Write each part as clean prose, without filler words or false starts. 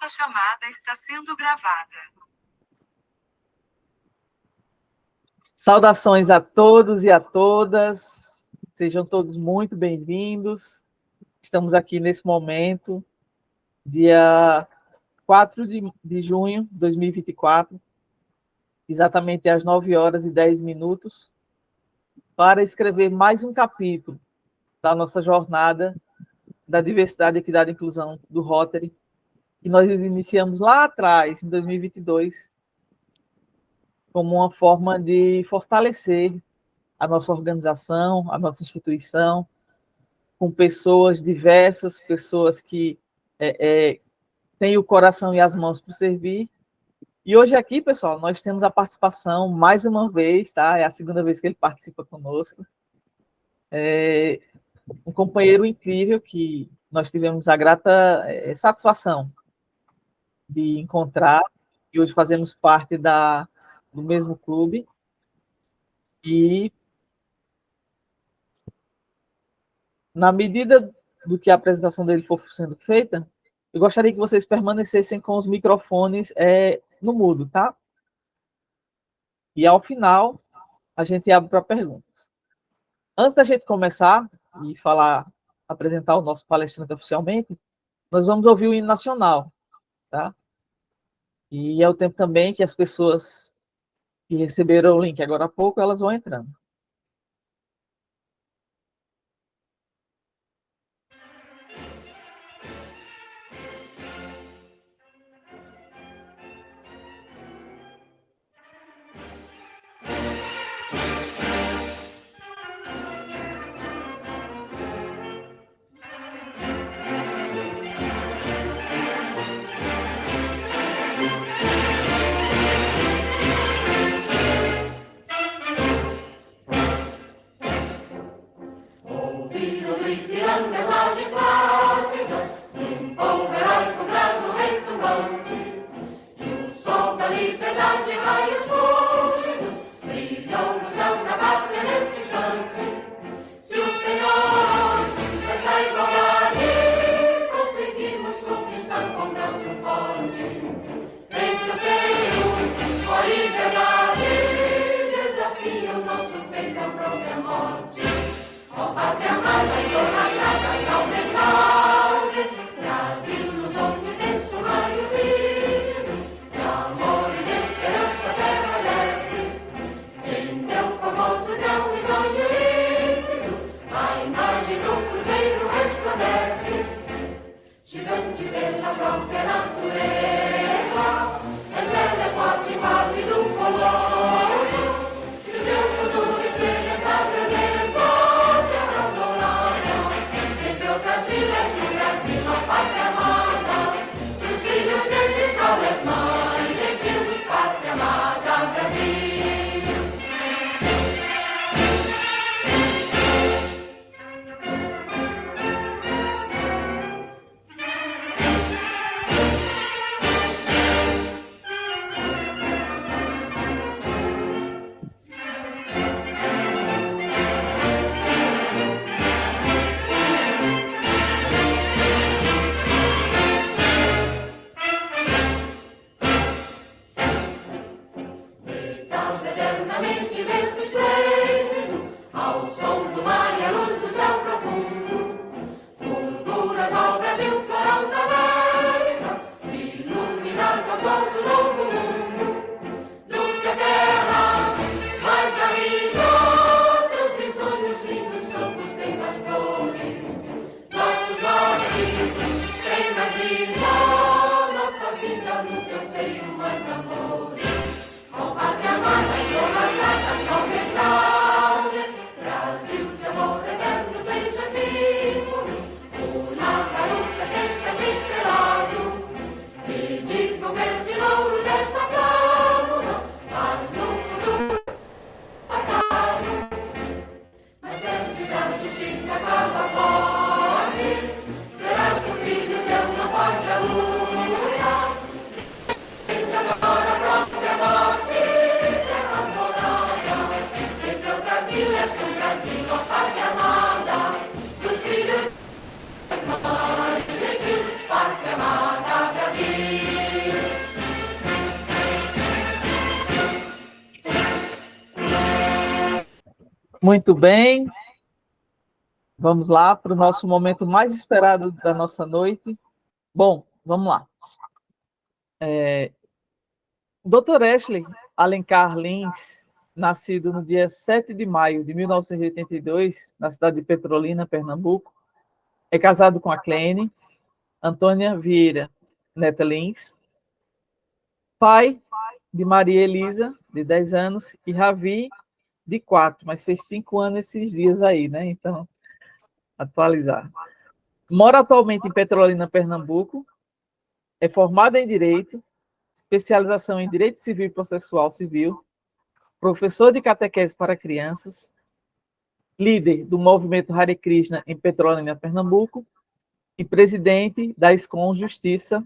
Esta chamada está sendo gravada. Saudações a todos e a todas. Sejam todos muito bem-vindos. Estamos aqui nesse momento, dia 4 de junho de 2024, exatamente às 9h10, para escrever mais um capítulo da nossa jornada da diversidade, equidade e inclusão do Rotary, que nós iniciamos lá atrás, em 2022, como uma forma de fortalecer a nossa organização, a nossa instituição, com pessoas diversas, pessoas que têm o coração e as mãos para servir. E hoje aqui, pessoal, nós temos a participação, mais uma vez, tá? É a segunda vez que ele participa conosco. Um companheiro incrível que nós tivemos a grata satisfação de encontrar, e hoje fazemos parte do mesmo clube. E, na medida do que a apresentação dele for sendo feita, eu gostaria que vocês permanecessem com os microfones no mudo, tá? E, ao final, a gente abre para perguntas. Antes da gente começar e apresentar o nosso palestrante oficialmente, nós vamos ouvir o hino nacional, tá? E é o tempo também que as pessoas que receberam o link agora há pouco, elas vão entrando. Com pátria amada, idolatrada, salve Muito bem, vamos lá para o nosso momento mais esperado da nossa noite. Bom, vamos lá. Dr. Ashley Alencar Lins, nascido no dia 7 de maio de 1982, na cidade de Petrolina, Pernambuco, é casado com a Clene Antônia Vieira Neta Lins, pai de Maria Elisa, de 10 anos, e Ravi, de 4, mas fez 5 anos esses dias aí, né? Então, atualizar. Mora atualmente em Petrolina, Pernambuco, é formada em Direito, especialização em Direito Civil e Processual Civil, professor de catequese para crianças, líder do movimento Hare Krishna em Petrolina, Pernambuco, e presidente da SCOM Justiça.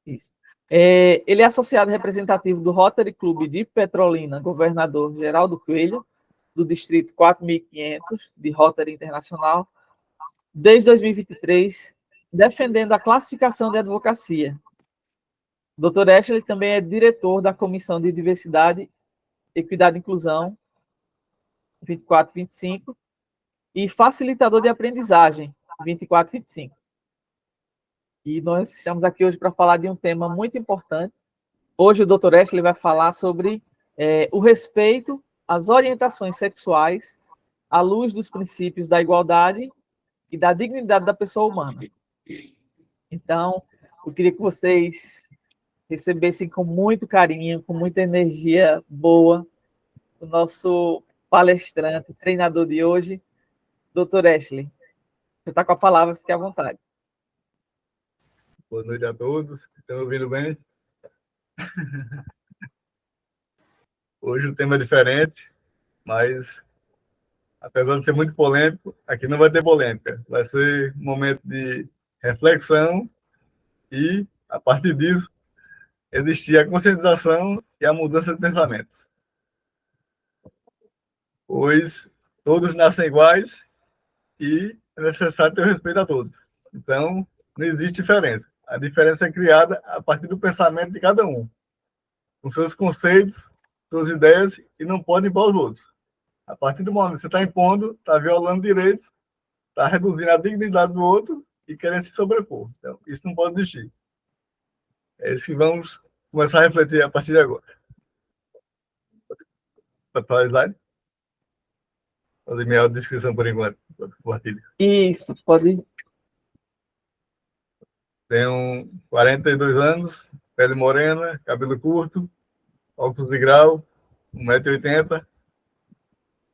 Isso. Ele é associado representativo do Rotary Club de Petrolina, Governador Geraldo Coelho, do Distrito 4500 de Rotary Internacional, desde 2023, defendendo a classificação de advocacia. Dr. Ashley também é diretor da Comissão de Diversidade, Equidade e Inclusão 24-25 e facilitador de aprendizagem 24-25. E nós estamos aqui hoje para falar de um tema muito importante. Hoje o Dr. Ashley vai falar sobre o respeito às orientações sexuais à luz dos princípios da igualdade e da dignidade da pessoa humana. Então, eu queria que vocês recebessem com muito carinho, com muita energia boa, o nosso palestrante, treinador de hoje, Dr. Ashley. Você está com a palavra, fique à vontade. Boa noite a todos. Estão me ouvindo bem? Hoje o tema é diferente, mas apesar de ser muito polêmico, aqui não vai ter polêmica. Vai ser um momento de reflexão e, a partir disso, existir a conscientização e a mudança de pensamentos. Pois todos nascem iguais e é necessário ter o respeito a todos. Então, não existe diferença. A diferença é criada a partir do pensamento de cada um, com seus conceitos, suas ideias, e não pode impor aos outros. A partir do momento que você está impondo, está violando direitos, está reduzindo a dignidade do outro e querendo se sobrepor. Então, isso não pode existir. É isso que vamos começar a refletir a partir de agora. Pode falar, slide? Fazer minha descrição por enquanto. Isso, pode. Tenho 42 anos, pele morena, cabelo curto, óculos de grau, 1,80 m.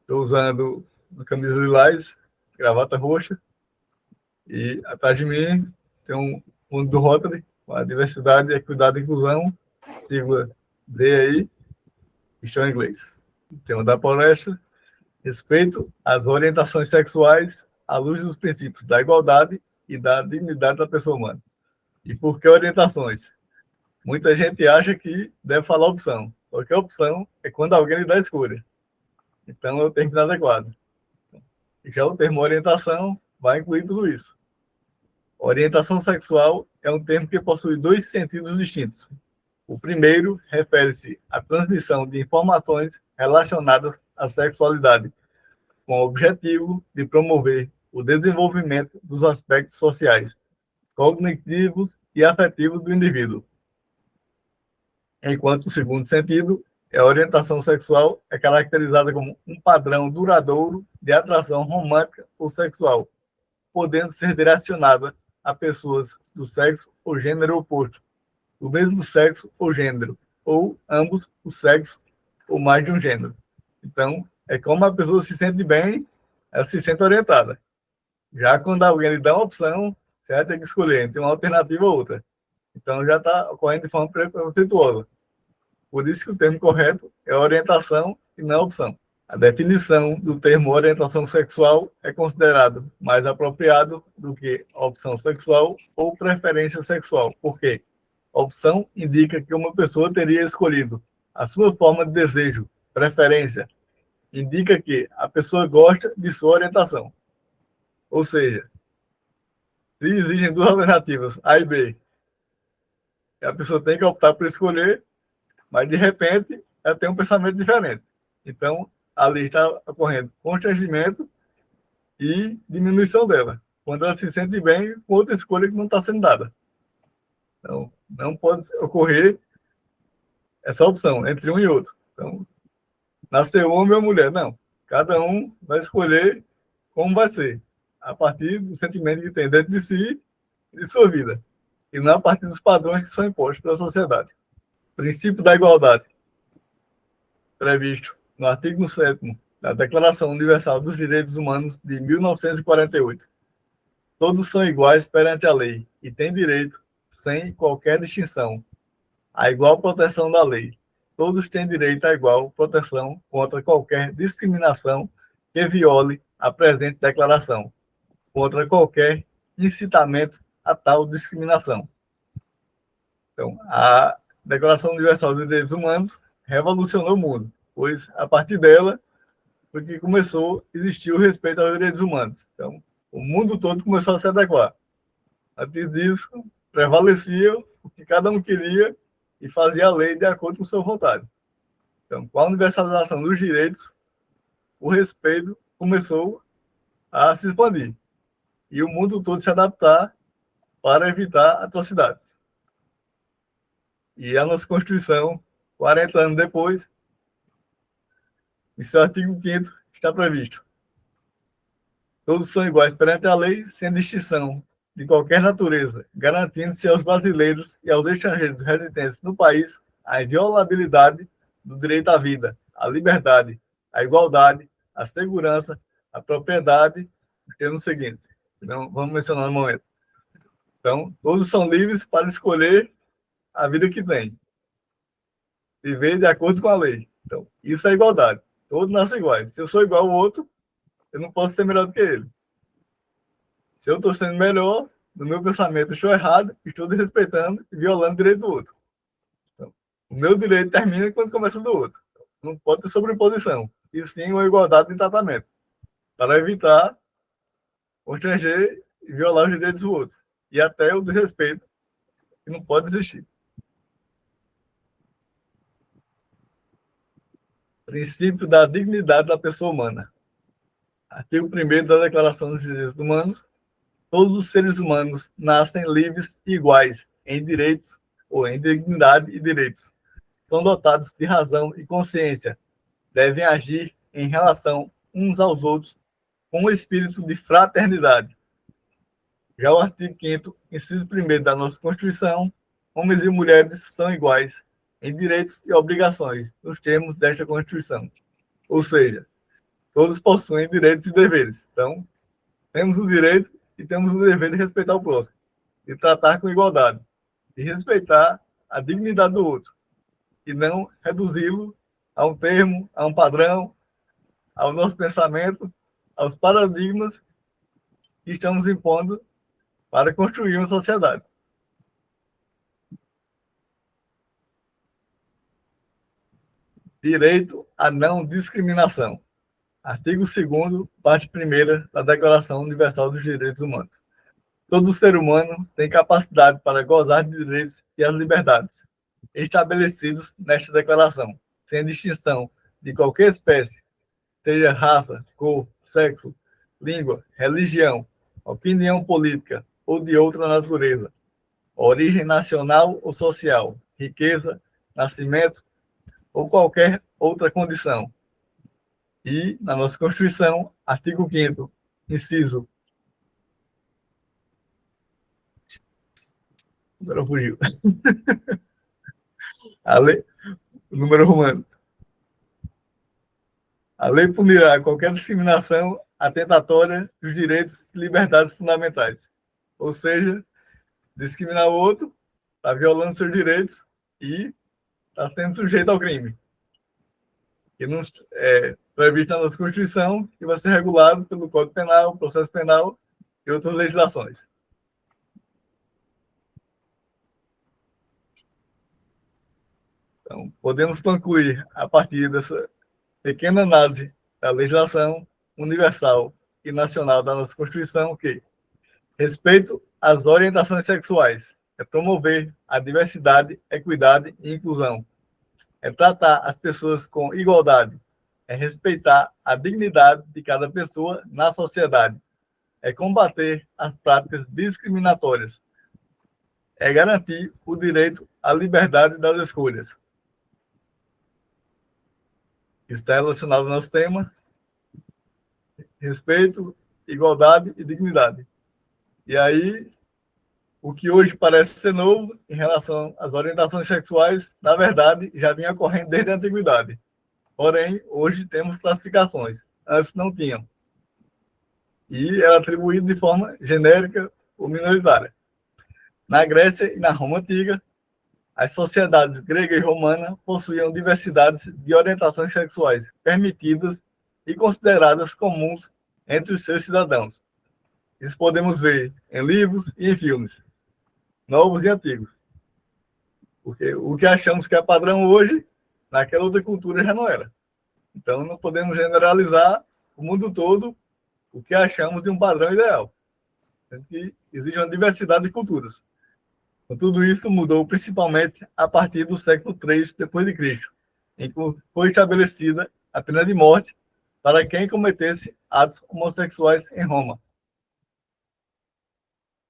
Estou usando uma camisa lilás, gravata roxa. E atrás de mim tem um fundo do Rotary, com a diversidade, equidade e inclusão, sigla D aí, estou em inglês. Tenho da palestra, respeito às orientações sexuais à luz dos princípios da igualdade e da dignidade da pessoa humana. E por que orientações? Muita gente acha que deve falar opção, porque a opção é quando alguém lhe dá a escolha. Então, eu tenho que ser adequado. E já o termo orientação vai incluir tudo isso. Orientação sexual é um termo que possui dois sentidos distintos. O primeiro refere-se à transmissão de informações relacionadas à sexualidade, com o objetivo de promover o desenvolvimento dos aspectos sociais, cognitivos e afetivos do indivíduo. Enquanto o segundo sentido, a orientação sexual é caracterizada como um padrão duradouro de atração romântica ou sexual, podendo ser direcionada a pessoas do sexo ou gênero oposto, do mesmo sexo ou gênero, ou ambos o sexo ou mais de um gênero. Então, é como a pessoa se sente bem, ela se sente orientada. Já quando alguém lhe dá uma opção, você vai ter que escolher entre uma alternativa ou outra. Então, já está ocorrendo de forma preconceituosa. Por isso que o termo correto é orientação e não opção. A definição do termo orientação sexual é considerado mais apropriado do que opção sexual ou preferência sexual. Por quê? Opção indica que uma pessoa teria escolhido a sua forma de desejo, preferência. Indica que a pessoa gosta de sua orientação. Ou seja, se existem duas alternativas, A e B, a pessoa tem que optar por escolher, mas de repente ela tem um pensamento diferente. Então, ali está ocorrendo constrangimento e diminuição dela. Quando ela se sente bem com outra escolha que não está sendo dada. Então, não pode ocorrer essa opção entre um e outro. Então, nasceu homem ou mulher, não. Cada um vai escolher como vai ser, a partir do sentimento que tem dentro de si e de sua vida, e não a partir dos padrões que são impostos pela sociedade. Princípio da igualdade, previsto no artigo 7º da Declaração Universal dos Direitos Humanos de 1948. Todos são iguais perante a lei e têm direito, sem qualquer distinção, à igual proteção da lei. Todos têm direito à igual proteção contra qualquer discriminação que viole a presente declaração, contra qualquer incitamento a tal discriminação. Então, a Declaração Universal dos Direitos Humanos revolucionou o mundo, pois, a partir dela, foi que começou a existir o respeito aos direitos humanos. Então, o mundo todo começou a se adequar. Antes disso, prevalecia o que cada um queria e fazia a lei de acordo com sua vontade. Então, com a universalização dos direitos, o respeito começou a se expandir. E o mundo todo se adaptar para evitar atrocidades. E a nossa Constituição, 40 anos depois, em seu artigo 5º, está previsto: todos são iguais perante a lei, sem distinção de qualquer natureza, garantindo-se aos brasileiros e aos estrangeiros residentes no país a inviolabilidade do direito à vida, à liberdade, à igualdade, à segurança, à propriedade, os termos seguintes. Então, vamos mencionar no momento. Então, todos são livres para escolher a vida que tem. Viver de acordo com a lei. Então, isso é igualdade. Todos nascem iguais. Se eu sou igual ao outro, eu não posso ser melhor do que ele. Se eu estou sendo melhor, no meu pensamento eu estou errado, estou desrespeitando e violando o direito do outro. Então, o meu direito termina quando começa o do outro. Não pode ter sobreposição. E sim uma igualdade de tratamento. Para evitar constranger e violar os direitos do outro. E até o desrespeito, que não pode existir. Princípio da dignidade da pessoa humana. Artigo 1º da Declaração dos Direitos Humanos. Todos os seres humanos nascem livres e iguais em direitos ou em dignidade e direitos. São dotados de razão e consciência. Devem agir em relação uns aos outros com o espírito de fraternidade. Já o artigo 5º, inciso 1º da nossa Constituição, homens e mulheres são iguais em direitos e obrigações, nos termos desta Constituição. Ou seja, todos possuem direitos e deveres. Então, temos o direito e temos o dever de respeitar o próximo, de tratar com igualdade, de respeitar a dignidade do outro, e não reduzi-lo a um termo, a um padrão, ao nosso pensamento, aos paradigmas que estamos impondo para construir uma sociedade. Direito à não discriminação. Artigo 2º, parte 1ª da Declaração Universal dos Direitos Humanos. Todo ser humano tem capacidade para gozar de direitos e as liberdades estabelecidos nesta declaração, sem distinção de qualquer espécie, seja raça, cor, sexo, língua, religião, opinião política ou de outra natureza, origem nacional ou social, riqueza, nascimento ou qualquer outra condição. E, na nossa Constituição, artigo 5º, inciso. Agora fugiu. A lei, o número romano. A lei punirá qualquer discriminação atentatória dos direitos e liberdades fundamentais. Ou seja, discriminar o outro, está violando seus direitos e está sendo sujeito ao crime. Que não é previsto na nossa Constituição e vai ser regulado pelo Código Penal, Processo Penal e outras legislações. Então, podemos concluir, a partir dessa pequena análise da legislação universal e nacional da nossa Constituição, que respeito às orientações sexuais é promover a diversidade, equidade e inclusão. É tratar as pessoas com igualdade, é respeitar a dignidade de cada pessoa na sociedade, é combater as práticas discriminatórias, é garantir o direito à liberdade das escolhas. Está relacionado ao nosso tema: respeito, igualdade e dignidade. E aí, o que hoje parece ser novo em relação às orientações sexuais, na verdade, já vinha ocorrendo desde a antiguidade. Porém, hoje temos classificações. Antes não tinham. E era atribuído de forma genérica ou minoritária. Na Grécia e na Roma Antiga, as sociedades grega e romana possuíam diversidades de orientações sexuais permitidas e consideradas comuns entre os seus cidadãos. Isso podemos ver em livros e em filmes, novos e antigos. Porque o que achamos que é padrão hoje, naquela outra cultura já não era. Então, não podemos generalizar o mundo todo o que achamos de um padrão ideal. Que existe uma diversidade de culturas. Então, tudo isso mudou principalmente a partir do século III d.C., em que foi estabelecida a pena de morte para quem cometesse atos homossexuais em Roma.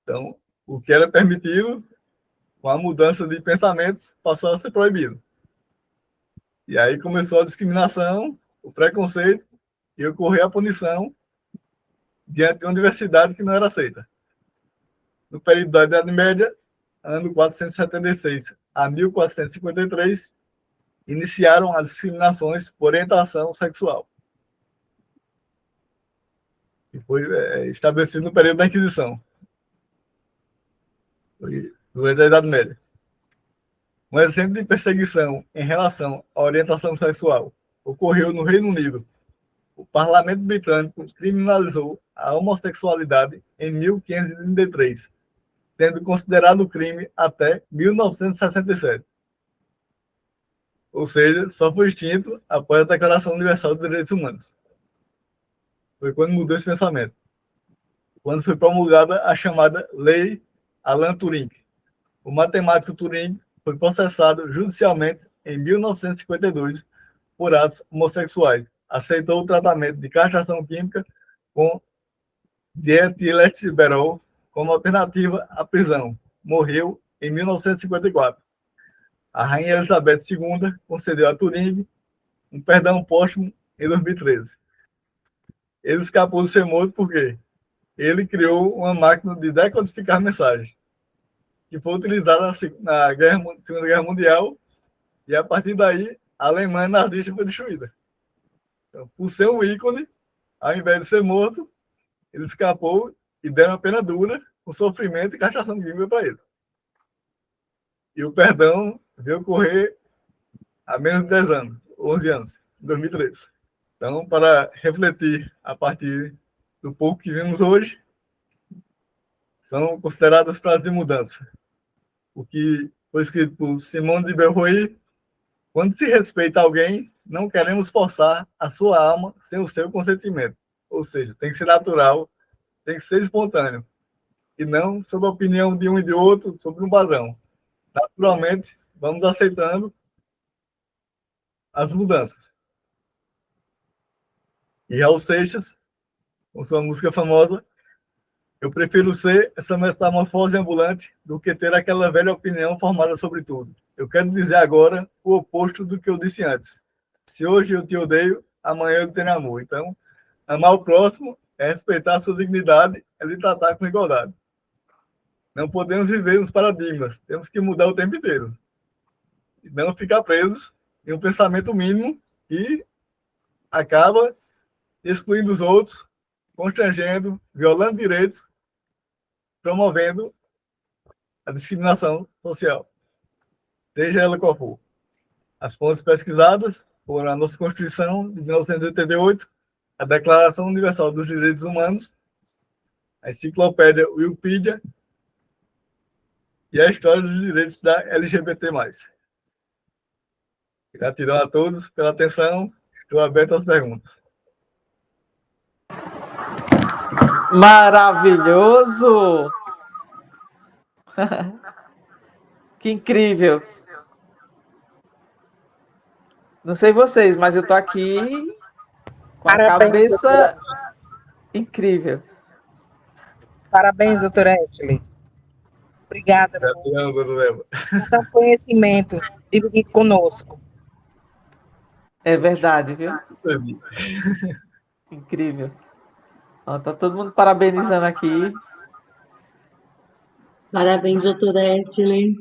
Então, o que era permitido, com a mudança de pensamentos, passou a ser proibido. E aí começou a discriminação, o preconceito e ocorreu a punição diante de uma diversidade que não era aceita. No período da Idade Média, ano 476 a 1453, iniciaram as discriminações por orientação sexual. Que foi estabelecido no período da Inquisição, durante a Idade Média. Um exemplo de perseguição em relação à orientação sexual ocorreu no Reino Unido. O Parlamento Britânico criminalizou a homossexualidade em 1533, sendo considerado crime até 1967. Ou seja, só foi extinto após a Declaração Universal dos Direitos Humanos. Foi quando mudou esse pensamento. Quando foi promulgada a chamada Lei Alan Turing. O matemático Turing foi processado judicialmente em 1952 por atos homossexuais. Aceitou o tratamento de castração química com dietiletiberol como alternativa à prisão. Morreu em 1954. A Rainha Elizabeth II concedeu a Turing um perdão póstumo em 2013. Ele escapou de ser morto porque ele criou uma máquina de decodificar mensagens, que foi utilizada na Segunda Guerra Mundial, e a partir daí a Alemanha nazista foi destruída. Então, por ser um ícone, ao invés de ser morto, ele escapou e deram uma pena dura, com sofrimento e castração química para ele. E o perdão veio ocorrer há menos de 10 anos, 11 anos, em 2013. Então, para refletir a partir do pouco que vimos hoje, são consideradas frases de mudança. O que foi escrito por Simone de Beauvoir: quando se respeita alguém, não queremos forçar a sua alma sem o seu consentimento. Ou seja, tem que ser natural, tem que ser espontâneo, e não sob a opinião de um e de outro, sobre um padrão. Naturalmente, vamos aceitando as mudanças. E Raul Seixas, com sua música famosa, eu prefiro ser essa metamorfose ambulante do que ter aquela velha opinião formada sobre tudo. Eu quero dizer agora o oposto do que eu disse antes. Se hoje eu te odeio, amanhã eu tenho amor. Então, amar o próximo é respeitar a sua dignidade, é lhe tratar com igualdade. Não podemos viver nos paradigmas, temos que mudar o tempo inteiro. E não ficar presos em um pensamento mínimo que acaba excluindo os outros, constrangendo, violando direitos, promovendo a discriminação social, seja ela qual for. As fontes pesquisadas foram a nossa Constituição de 1988, a Declaração Universal dos Direitos Humanos, a Enciclopédia Wikipedia e a História dos Direitos da LGBT+. Gratidão a todos pela atenção. Estou aberto às perguntas. Maravilhoso! Que incrível! Não sei vocês, mas eu tô aqui Com a Parabéns, cabeça incrível. Parabéns, doutora Ashley. Obrigada Gratidão, doutor Eva. por tanto conhecimento dividido conosco. É verdade, viu? Incrível. Ó, tá todo mundo parabenizando aqui. Parabéns, doutora Ashley.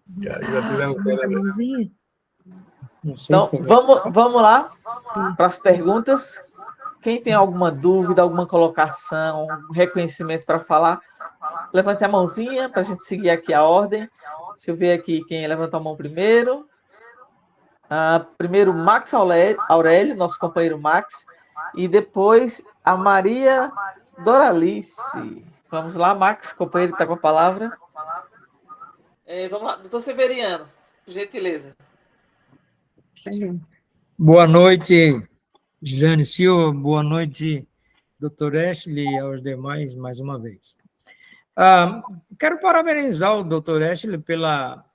Gratidão, doutora Eva. Então, vamos lá para as perguntas. Quem tem alguma dúvida, alguma colocação, um reconhecimento para falar, levante a mãozinha para a gente seguir aqui a ordem. Deixa eu ver aqui quem levantou a mão primeiro. Primeiro, Max Aurélio, nosso companheiro Max. E depois, a Maria Doralice. Vamos lá, Max, companheiro que está com a palavra. Vamos lá, doutor Severiano, por gentileza. Boa noite, Jane Silva. Boa noite, doutor Ashley, e aos demais, mais uma vez. Quero parabenizar o doutor Ashley pela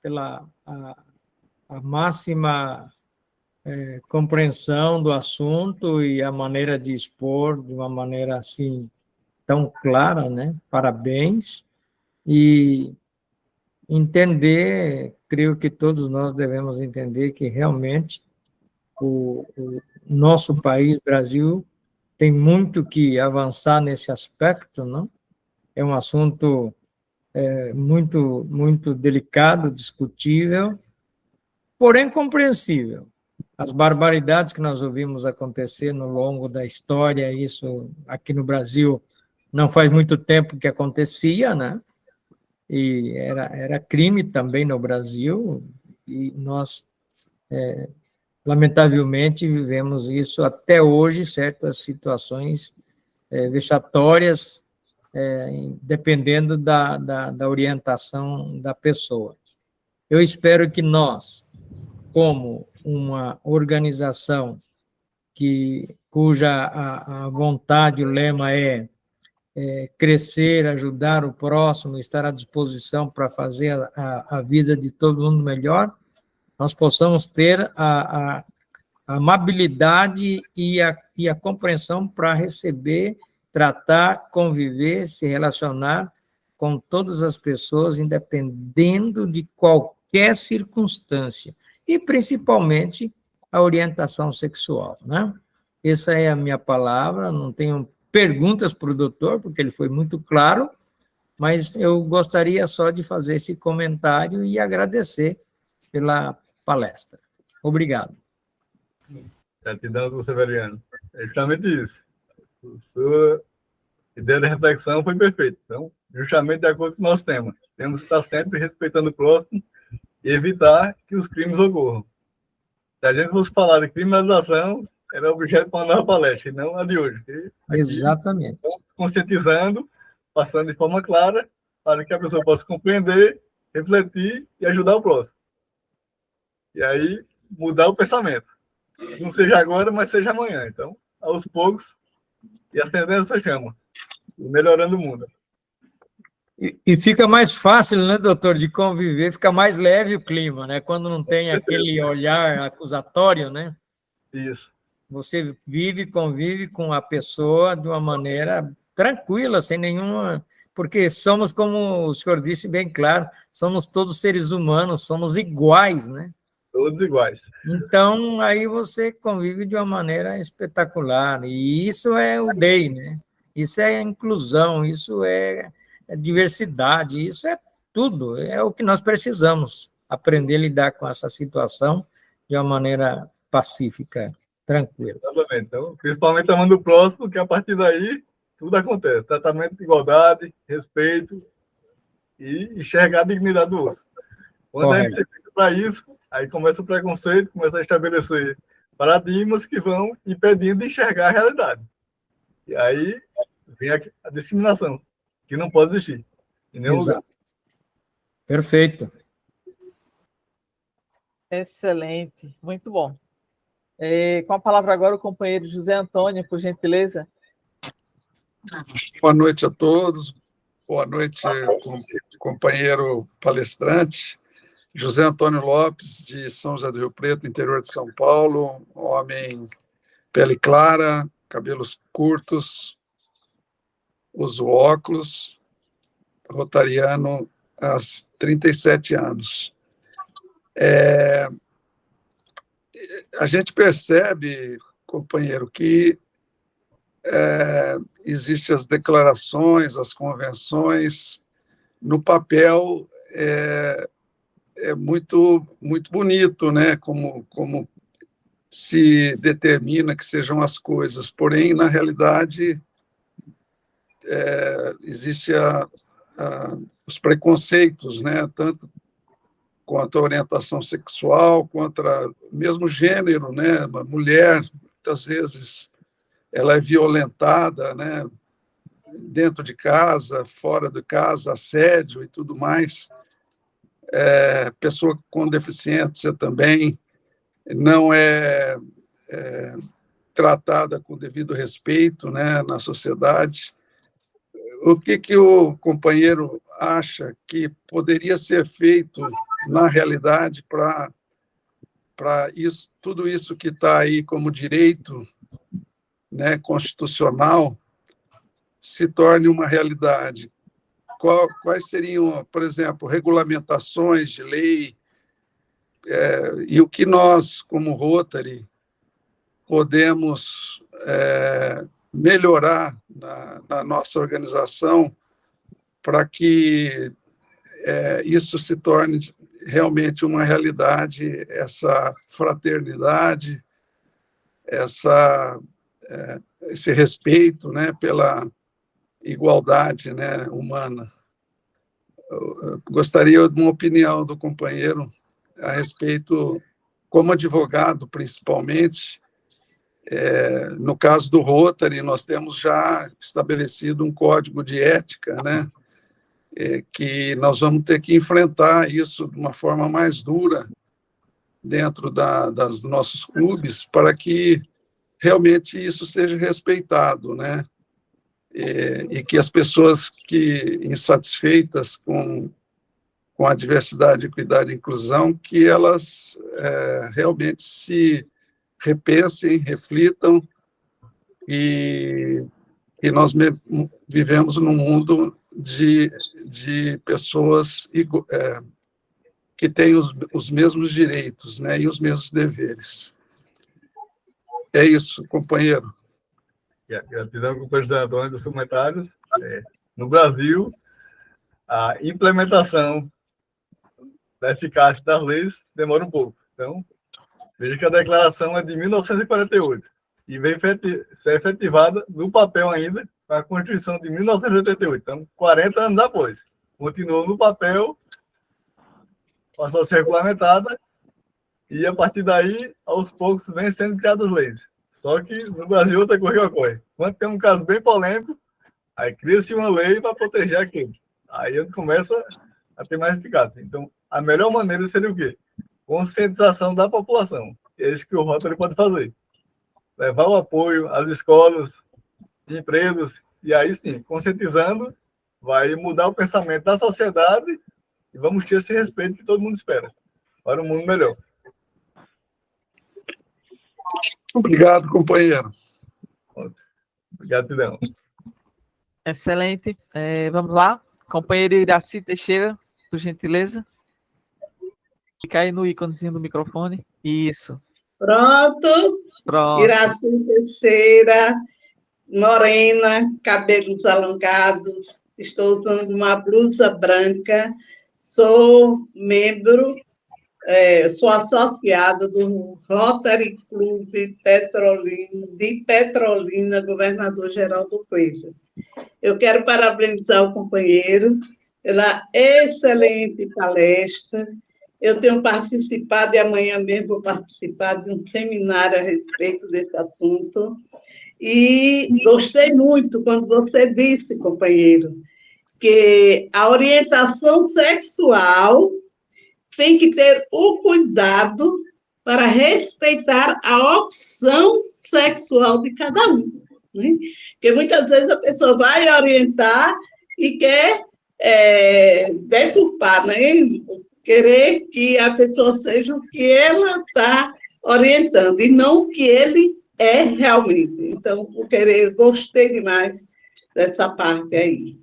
a máxima compreensão do assunto e a maneira de expor de uma maneira assim tão clara, né? Parabéns. E entender, creio que todos nós devemos entender que realmente o nosso país, Brasil, tem muito que avançar nesse aspecto, não? É um assunto muito, muito delicado, discutível, porém compreensível. As barbaridades que nós ouvimos acontecer no longo da história, isso aqui no Brasil não faz muito tempo que acontecia, né? E era crime também no Brasil, e nós, lamentavelmente, vivemos isso até hoje, certas situações vexatórias, dependendo da orientação da pessoa. Eu espero que nós, como uma organização cuja a vontade, o lema é crescer, ajudar o próximo, estar à disposição para fazer a vida de todo mundo melhor, nós possamos ter a amabilidade e a compreensão para receber, tratar, conviver, se relacionar com todas as pessoas, independendo de qualquer circunstância, e principalmente a orientação sexual, né? Essa é a minha palavra, não tenho perguntas para o doutor, porque ele foi muito claro, mas eu gostaria só de fazer esse comentário e agradecer pela palestra. Obrigado. Gratidão, doutor Severiano. É justamente isso. A sua ideia de reflexão foi perfeita. Então, justamente de acordo com o nosso tema. Temos que estar sempre respeitando o próximo e evitar que os crimes ocorram. Se a gente fosse falar de criminalização, era objeto para uma nova palestra, e não a de hoje. Exatamente. Estamos conscientizando, passando de forma clara, para que a pessoa possa compreender, refletir e ajudar o próximo. E aí, mudar o pensamento. Não seja agora, mas seja amanhã. Então, aos poucos, e acendendo essa chama, e melhorando o mundo. E fica mais fácil, né, doutor, de conviver, fica mais leve o clima, né? Quando não tem aquele olhar acusatório, né? Isso. Você convive com a pessoa de uma maneira tranquila, sem nenhuma... Porque somos, como o senhor disse bem claro, somos todos seres humanos, somos iguais, né? Todos iguais. Então, aí você convive de uma maneira espetacular. E isso é o DEI, né? Isso é inclusão, isso é diversidade, isso é tudo. É o que nós precisamos, aprender a lidar com essa situação de uma maneira pacífica, tranquila. Exatamente. Então, principalmente amando o próximo, que a partir daí tudo acontece. Tratamento de igualdade, respeito e enxergar a dignidade do outro. Quando a gente se fica para isso, aí começa o preconceito, começa a estabelecer paradigmas que vão impedindo de enxergar a realidade. E aí vem a discriminação, que não pode existir em nenhum lugar. Perfeito. Excelente, muito bom. Com a palavra agora o companheiro José Antônio, por gentileza. Boa noite a todos. Boa noite, companheiro palestrante. José Antônio Lopes, de São José do Rio Preto, interior de São Paulo, homem pele clara, cabelos curtos, uso óculos, rotariano há 37 anos. A gente percebe, companheiro, que existem as declarações, as convenções, no papel é muito, muito bonito, né? Como se determina que sejam as coisas, porém, na realidade, existem os preconceitos, né? Tanto quanto a orientação sexual, quanto mesmo gênero, né? Uma mulher, muitas vezes, ela é violentada, né? Dentro de casa, fora de casa, assédio e tudo mais. Pessoa com deficiência também não é tratada com devido respeito, né, na sociedade. O que o companheiro acha que poderia ser feito, na realidade, para tudo isso que está aí como direito, né, constitucional se torne uma realidade? Quais seriam, por exemplo, regulamentações de lei, e o que nós, como Rotary, podemos melhorar na nossa organização para que isso se torne realmente uma realidade, essa fraternidade, esse respeito, né, pela igualdade, né, humana. Eu gostaria de uma opinião do companheiro a respeito, como advogado, principalmente. No caso do Rotary, nós temos já estabelecido um código de ética, né, que nós vamos ter que enfrentar isso de uma forma mais dura dentro dos nossos clubes, para que realmente isso seja respeitado, né, e que as pessoas que insatisfeitas com a diversidade, equidade e inclusão, que elas realmente se repensem, reflitam, e nós vivemos num mundo de pessoas que têm os mesmos direitos, né, e os mesmos deveres. É isso, companheiro. Gratidão, companheiro Antônio, dos comentários. No Brasil, a implementação da eficácia das leis demora um pouco. Então, veja que a declaração é de 1948 e veio ser efetivada no papel ainda com a Constituição de 1988. Então, 40 anos após. Continuou no papel, passou a ser regulamentada e, a partir daí, aos poucos, vem sendo criadas leis. Só que no Brasil outra coisa que ocorre. Quando tem um caso bem polêmico, aí cria-se uma lei para proteger aquilo. Aí começa a ter mais eficácia. Então, a melhor maneira seria o quê? Conscientização da população. É isso que o Rotary pode fazer. Levar o apoio às escolas, empresas, e aí sim, conscientizando, vai mudar o pensamento da sociedade e vamos ter esse respeito que todo mundo espera para um mundo melhor. Obrigado, companheiro. Gratidão. Excelente. Vamos lá. Companheiro Iraci Teixeira, por gentileza. Fica aí no íconezinho do microfone. Isso. Pronto. Iraci Teixeira, morena, cabelos alongados, estou usando uma blusa branca, sou membro, sou associada do Rotary Club de Petrolina, Governador Geraldo Coelho. Eu quero parabenizar o companheiro pela excelente palestra. Eu tenho participado, e amanhã mesmo vou participar de um seminário a respeito desse assunto, e gostei muito quando você disse, companheiro, que a orientação sexual tem que ter o cuidado para respeitar a opção sexual de cada um, né? Porque muitas vezes a pessoa vai orientar e quer deturpar, né? Querer que a pessoa seja o que ela está orientando, e não o que ele É realmente. Então, eu gostei demais dessa parte aí.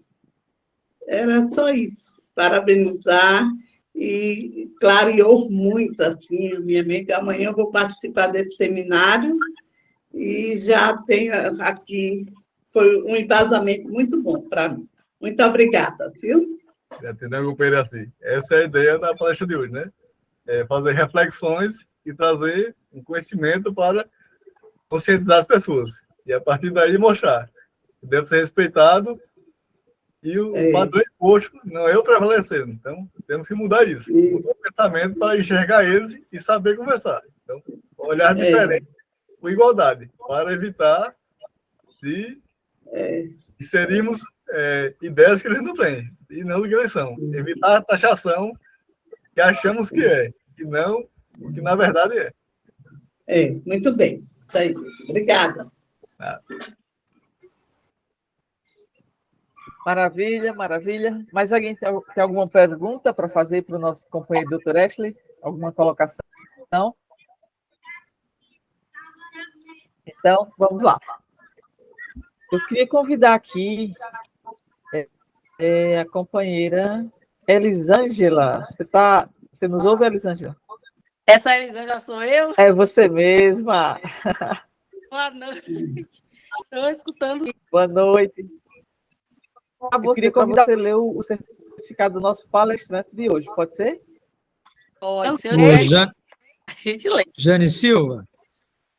Era só isso. Parabenizar e clareou muito assim a minha mente. Amanhã eu vou participar desse seminário e já tenho aqui, foi um embasamento muito bom para mim. Muito obrigada, viu? Entendeu, companheiro? Assim, essa é a ideia da palestra de hoje, né? É fazer reflexões e trazer um conhecimento para conscientizar as pessoas. E a partir daí mostrar que deve ser respeitado e o padrão imposto não é eu prevalecendo. Então, temos que mudar isso. Mudar o pensamento para enxergar eles e saber conversar. Então, olhar diferente com igualdade, para evitar de inserirmos ideias que eles não têm, e não do que eles são. Evitar a taxação que achamos que é, e não o que na verdade é. Muito bem. Isso aí. Obrigada. Maravilha, maravilha. Mais alguém tem alguma pergunta para fazer para o nosso companheiro Dr. Ashley? Alguma colocação? Não? Então, vamos lá. Eu queria convidar aqui a companheira Elisângela. Você nos ouve, Elisângela? Essa Elisângela sou eu? É você mesma. Boa noite. Estou escutando. Boa noite. Eu queria convidar você a ler o certificado do nosso palestrante de hoje, pode ser? Pode ser. A gente lê. Jane Silva.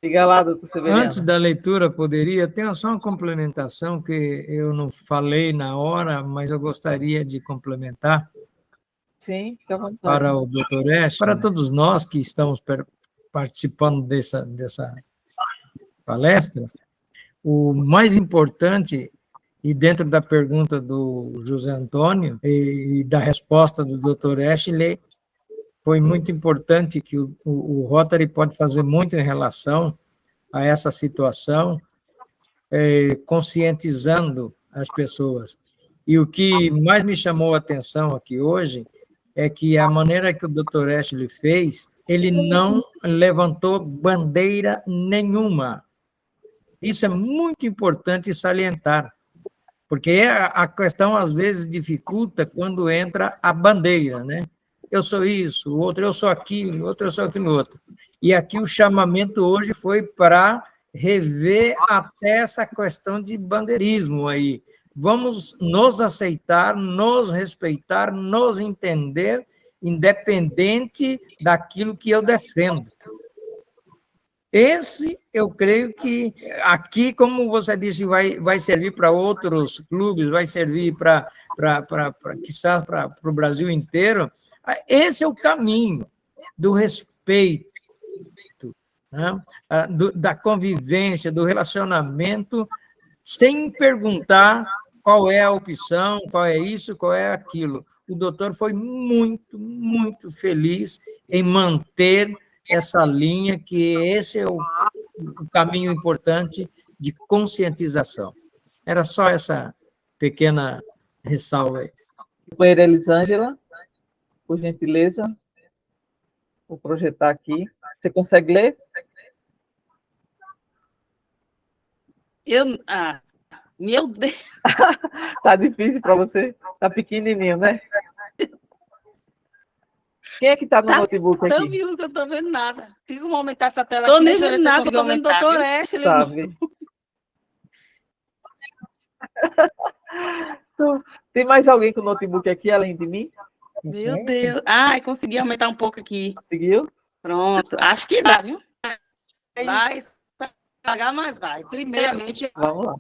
Diga lá, doutor Severiano. Antes da leitura, poderia ter só uma complementação que eu não falei na hora, mas eu gostaria de complementar. Sim, fica à vontade. Para o doutor Ashley, para todos nós que estamos participando dessa palestra, o mais importante, e dentro da pergunta do José Antônio e da resposta do doutor Ashley, foi muito importante que o Rotary pode fazer muito em relação a essa situação, conscientizando as pessoas. E o que mais me chamou a atenção aqui hoje é que a maneira que o Dr. Ashley fez, ele não levantou bandeira nenhuma. Isso é muito importante salientar, porque a questão, às vezes, dificulta quando entra a bandeira, né? Eu sou isso, o outro eu sou aquilo, o outro eu sou aquilo outro. E aqui o chamamento hoje foi para rever até essa questão de bandeirismo aí. Vamos nos aceitar, nos respeitar, nos entender, independente daquilo que eu defendo. Esse, eu creio que aqui, como você disse, vai servir para outros clubes, vai servir quizás para o Brasil inteiro. Esse é o caminho do respeito, né? Da convivência, do relacionamento, sem perguntar qual é a opção, qual é isso, qual é aquilo. O doutor foi muito, muito feliz em manter essa linha, que esse é o caminho importante de conscientização. Era só essa pequena ressalva aí. Companheira Elisângela, por gentileza, vou projetar aqui. Você consegue ler? Meu Deus! Tá difícil para você? Tá pequenininho, né? Quem é que está no notebook aqui? Tão miúdo que eu não estou vendo nada. Fica um aumentar essa tela aqui. Tô nem vendo nada, estou vendo o doutor Ashley. Sabe. Tem mais alguém com o notebook aqui, além de mim? Meu Deus. Consegui aumentar um pouco aqui. Conseguiu? Pronto. Acho que dá, viu? Vai pagar, mas vai. Primeiramente, vamos lá.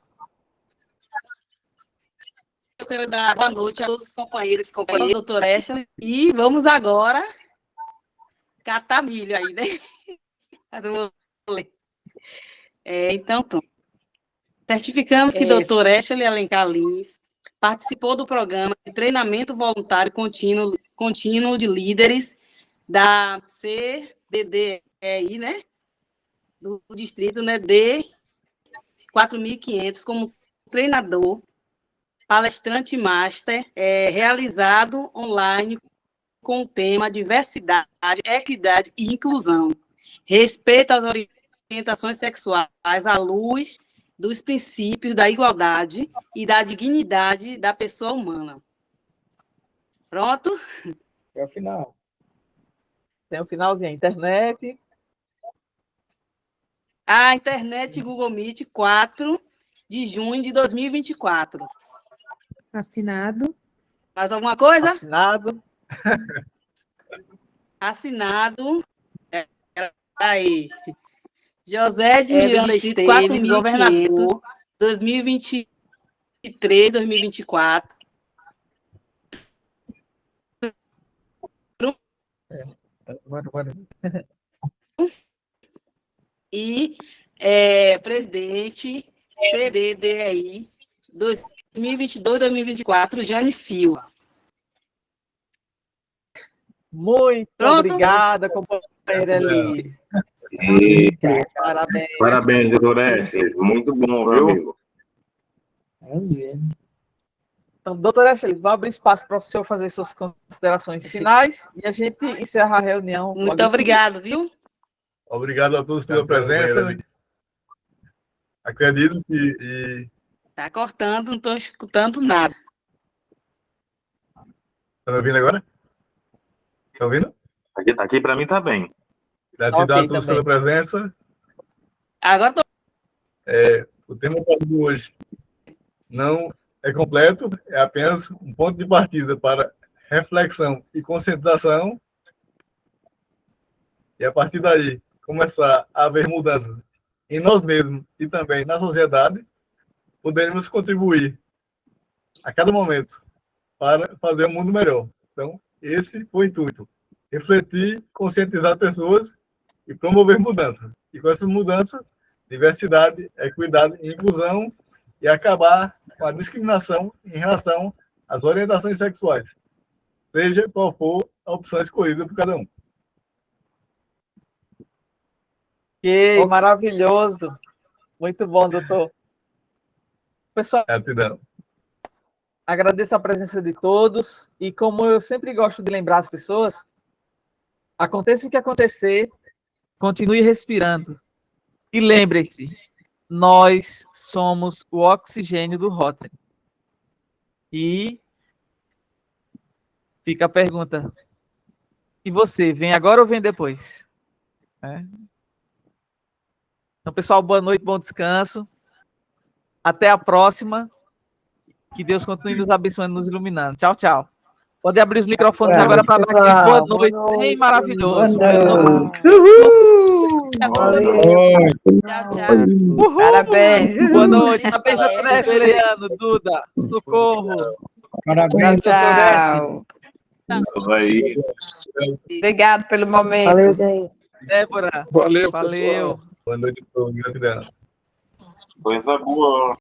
Eu quero dar boa noite a todos os companheiros e companheiras do doutor Ashley. E vamos agora catar milho aí, né? Mas eu vou ler. Então, certificamos que doutor Ashley Alencar Lins participou do programa de treinamento voluntário contínuo de líderes da CDDEI, né? Do distrito, né? D 4.500, como treinador, palestrante master, realizado online com o tema diversidade, equidade e inclusão. Respeito às orientações sexuais à luz dos princípios da igualdade e da dignidade da pessoa humana. Pronto? É o final. Tem o finalzinho, a internet. A internet Google Meet, 4 de junho de 2024. Assinado. Mais alguma coisa? Assinado. Assinado. Aí. José de Miranda Distrito Esteves, 4.500. governador, 2023, 2024. Bora. E presidente CDDI 2022-2024, Jane Silva. Muito Pronto? obrigada, companheira Eli. Parabéns. Parabéns, doutor Estes. Muito bom, meu amigo. Então, doutora Ashley, vou abrir espaço para o senhor fazer suas considerações finais e a gente encerra a reunião. Muito obrigado, viu? Obrigado a todos pela presença. Acredito que... Está cortando, não estou escutando nada. Está me ouvindo agora? Está ouvindo? Aqui para mim está bem. Gratidão a todos pela presença. Agora estou... O tema de hoje não é completo, é apenas um ponto de partida para reflexão e conscientização. E a partir daí, começar a haver mudanças em nós mesmos e também na sociedade, poderemos contribuir a cada momento para fazer um mundo melhor. Então, esse foi o intuito. Refletir, conscientizar pessoas e promover mudanças. E com essas mudanças, diversidade, equidade e inclusão e acabar com a discriminação em relação às orientações sexuais, seja qual for a opção escolhida por cada um. Que maravilhoso. Muito bom, doutor. Pessoal, gratidão. Agradeço a presença de todos e como eu sempre gosto de lembrar as pessoas, aconteça o que acontecer, continue respirando. E lembrem-se, nós somos o oxigênio do Rotary. E fica a pergunta, e você, vem agora ou vem depois? Então, pessoal, boa noite, bom descanso. Até a próxima. Que Deus continue nos abençoando, nos iluminando. Tchau, tchau. Pode abrir os microfones agora para dar aqui boa noite. Bem maravilhoso. Boa noite. Tchau, tchau. Uhul. Parabéns. Boa noite. Parabéns, doutor Estes, Leandro, Duda. Socorro. Parabéns, Tchau. Obrigado pelo momento. Valeu, Deise. Débora. Valeu, Valeu. Boa noite a todos. Gratidão. Coisa boa.